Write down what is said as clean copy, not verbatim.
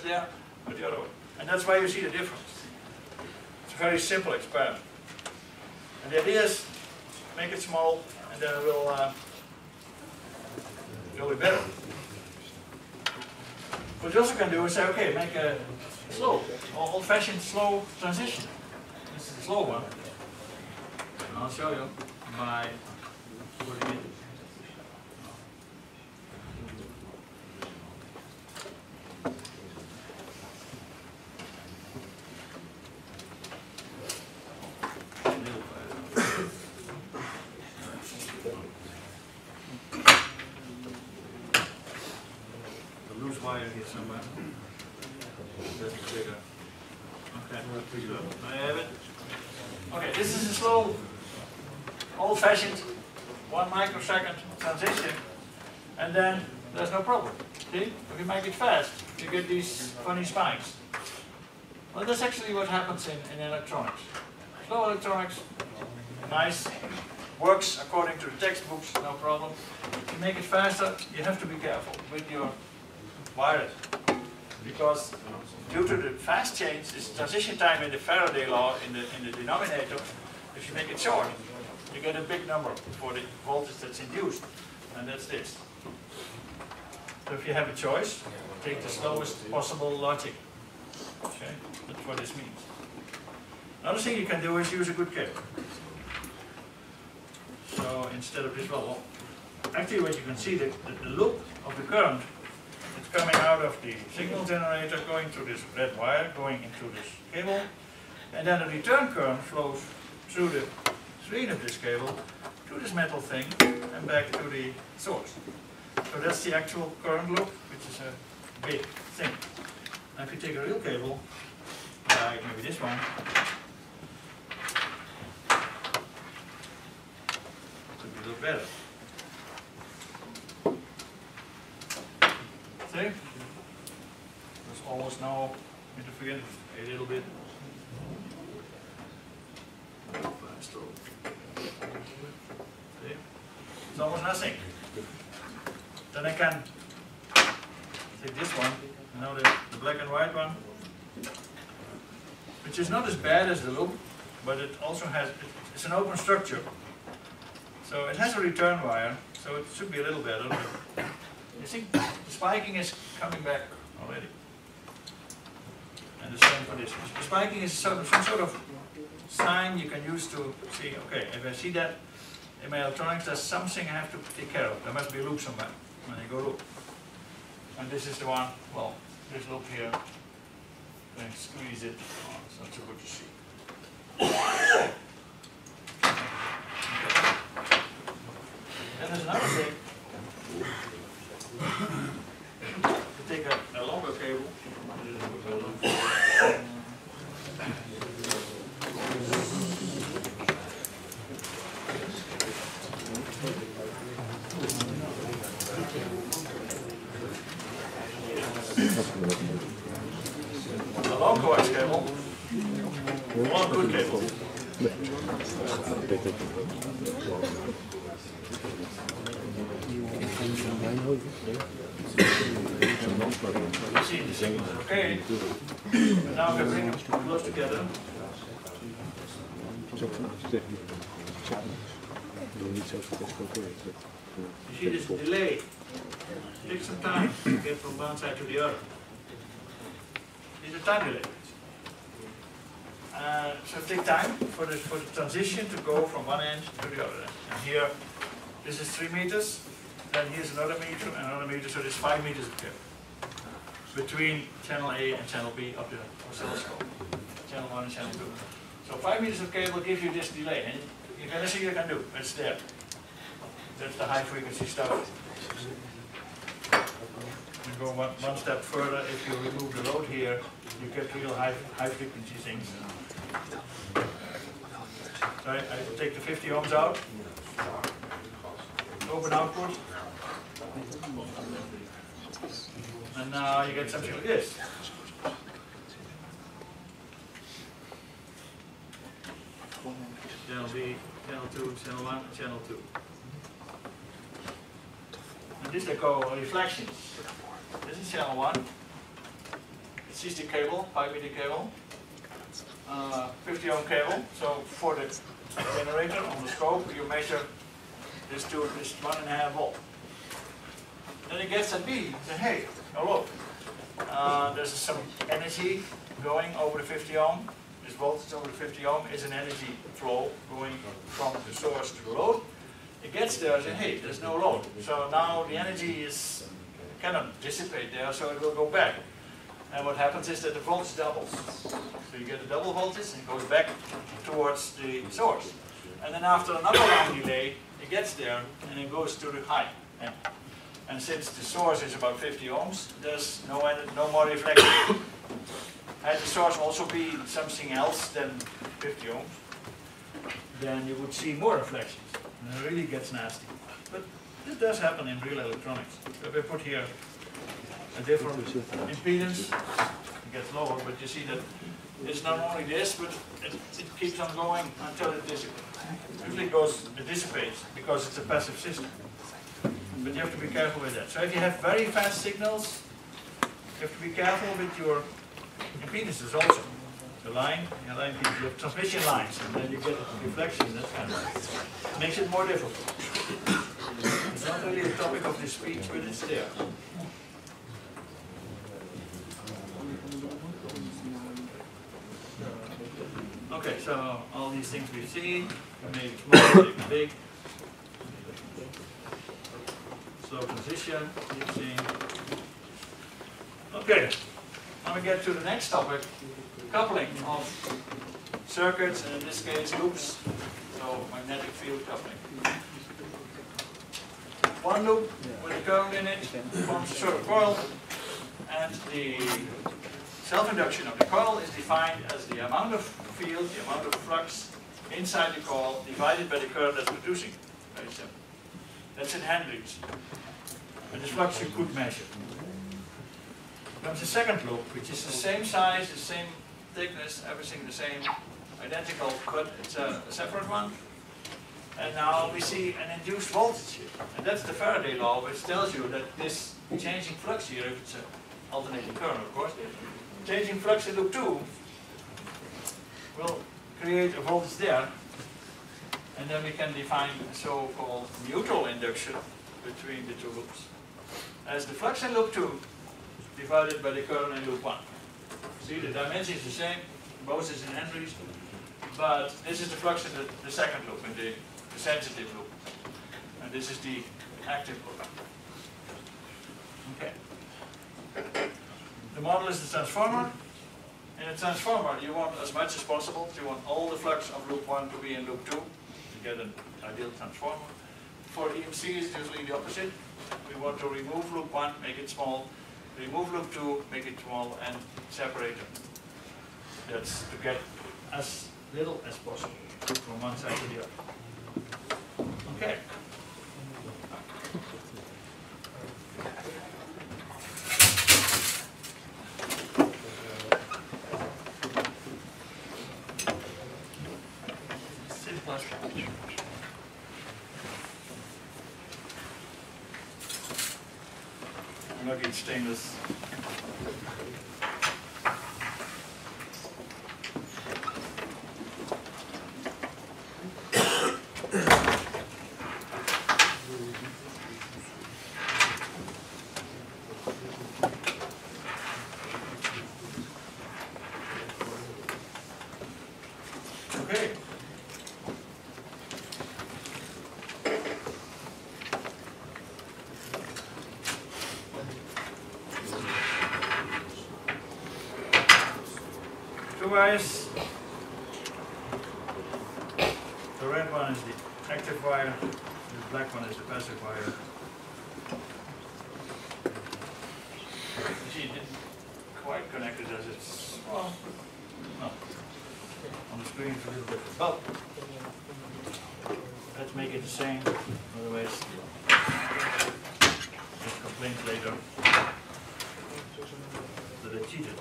that's there, or the other way. And that's why you see the difference. It's a very simple experiment. And the idea is, make it small, and then it will be better. What you also can do is say, okay, make a slow, old-fashioned slow transition. This is a slow one. And I'll show you by putting it. Wire here somewhere. That's bigger. Okay, so I have it. Okay, this is a slow, old-fashioned 1 microsecond transition, and then there's no problem. See? If you make it fast, you get these funny spikes. Well, that's actually what happens in electronics. Slow electronics, nice, works according to the textbooks, no problem. If you make it faster, you have to be careful with your wires, because due to the fast change, this transition time in the Faraday law in the denominator, if you make it short, you get a big number for the voltage that's induced, and that's this. So if you have a choice, take the slowest possible logic. Okay, that's what this means. Another thing you can do is use a good cable. So instead of this, well, actually what you can see, the loop of the current, it's coming out of the signal generator, going through this red wire, going into this cable, and then a return current flows through the screen of this cable to this metal thing and back to the source. So that's the actual current loop, which is a big thing. Now if you take a real cable, like maybe this one, it could be a little better. See? There's almost no interference, a little bit. See? It's almost nothing. Then I can take this one, you know, the black and white one, which is not as bad as the loop, but it also has, it's an open structure. So it has a return wire, so it should be a little better. But you see, the spiking is coming back already. And the same for this. The spiking is some sort of sign you can use to see, okay, if I see that in my electronics, there's something I have to take care of. There must be a loop somewhere. When you go loop. And this is the one, well, this loop here, then squeeze it. Oh, it's not so good to see. Okay. And there's another thing. To take a longer cable. A long coax cable, one good cable. You see the signals, okay. And now we bring them close together. You see this delay. It takes some time to get from one side to the other. It's a time delay. So it takes time for the transition to go from one end to the other end. And here, this is 3 meters. Then here's another meter, so there's 5 meters of cable between channel A and channel B of the oscilloscope. Channel 1 and channel 2. So 5 meters of cable gives you this delay. And you can see what you can do. It's there. That's the high frequency stuff. You go one step further, if you remove the load here, you get real high frequency things. So I take the 50 ohms out, open output, and now you get something like this. Channel B, channel 2, channel 1, channel 2. And this they call reflections. This is channel 1. this is the cable, pi meter cable, 50 ohm cable. So for the generator on the scope, you measure this to this 1.5 volt. Then it gets at B and says, hey, oh look, there's some energy going over the 50 ohm. This voltage over the 50 ohm is an energy flow going from the source to the load. It gets there and says, hey, there's no load. So now the energy is cannot dissipate there, so it will go back. And what happens is that the voltage doubles. So you get a double voltage and it goes back towards the source. And then after another long delay, it gets there and it goes to the high. And since the source is about 50 ohms, there's no more reflection. Had the source also be something else than 50 ohms, then you would see more reflections. And it really gets nasty. But this does happen in real electronics. So if I put here a different impedance, it gets lower, but you see that it's not only this, but it keeps on going until it dissipates. Usually it dissipates because it's a passive system. But you have to be careful with that. So if you have very fast signals, you have to be careful with your impedances also. The line, you have transmission lines, and then you get a reflection. That kind of makes it more difficult. It's not really a topic of this speech, but it's there. Okay, so all these things we see, make it small, make it big. Slow transition, keep seeing. Okay, now we get to the next topic, coupling of circuits, and in this case loops, so magnetic field coupling. One loop with a current in it forms a sort of coil, and the self-induction of the coil is defined as the amount of field, the amount of flux inside the coil divided by the current that's producing. Very simple. That's in Henry's. And this flux you could measure. Comes the second loop, which is the same size, the same thickness, everything the same, identical, but it's a separate one. And now we see an induced voltage here. And that's the Faraday law, which tells you that this changing flux here, if it's an alternating current, of course, changing flux in loop 2 will create a voltage there. And then we can define a so-called neutral induction between the two loops as the flux in loop 2 divided by the current in loop 1. See, the dimension is the same, both is in Henry's, but this is the flux in the second loop, in the sensitive loop. And this is the active loop. Okay. The model is the transformer. In a transformer, you want as much as possible. You want all the flux of loop 1 to be in loop 2 to get an ideal transformer. For EMC, it's usually the opposite. We want to remove loop 1, make it small. Remove loop 2, make it small, and separate them. That's to get as little as possible from one side to the other. Okay. I'm not getting stainless. Okay. Two wires. The red one is the active wire, the black one is the passive wire. You see, it didn't quite connect it as it's, well, no. On the screen it's a little different. But let's make it the same, otherwise there's complaints later that I cheated.